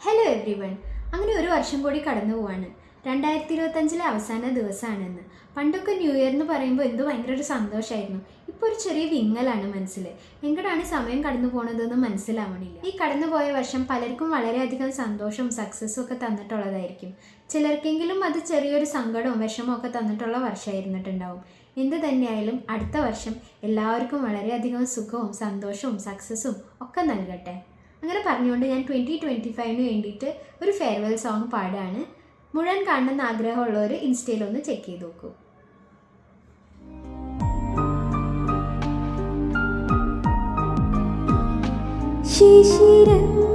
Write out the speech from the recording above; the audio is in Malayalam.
Hello every one. അങ്ങനെ ഒരു വർഷം കൂടി കടന്നു പോവാണ്. 2025 അവസാന ദിവസമാണെന്ന്. പണ്ടൊക്കെ ന്യൂ ഇയർ എന്ന് പറയുമ്പോൾ എന്തോ ഭയങ്കര ഒരു സന്തോഷമായിരുന്നു. ഇപ്പോൾ ഒരു ചെറിയ വിങ്ങലാണ് മനസ്സിൽ. എങ്ങോട്ടാണ് സമയം കടന്നു പോണതെന്ന് മനസ്സിലാവണില്ല. ഈ കടന്നുപോയ വർഷം പലർക്കും വളരെയധികം സന്തോഷവും സക്സസ്സും ഒക്കെ തന്നിട്ടുള്ളതായിരിക്കും. ചിലർക്കെങ്കിലും അത് ചെറിയൊരു സങ്കടവും വിഷമവും ഒക്കെ തന്നിട്ടുള്ള വർഷമായിരുന്നിട്ടുണ്ടാവും. എന്ത് തന്നെയായാലും അടുത്ത വർഷം എല്ലാവർക്കും വളരെയധികം സുഖവും സന്തോഷവും സക്സസ്സും ഒക്കെ നൽകട്ടെ. അങ്ങനെ പറഞ്ഞുകൊണ്ട് ഞാൻ 2025 വേണ്ടിയിട്ട് ഒരു ഫെയർവെൽ സോങ് പാടുകയാണ്. മുഴുവൻ കാണണമെന്ന് ആഗ്രഹമുള്ളവർ ഇൻസ്റ്റയിലൊന്ന് ചെക്ക് ചെയ്ത് നോക്കൂ. ശിശിരങ്ങൾ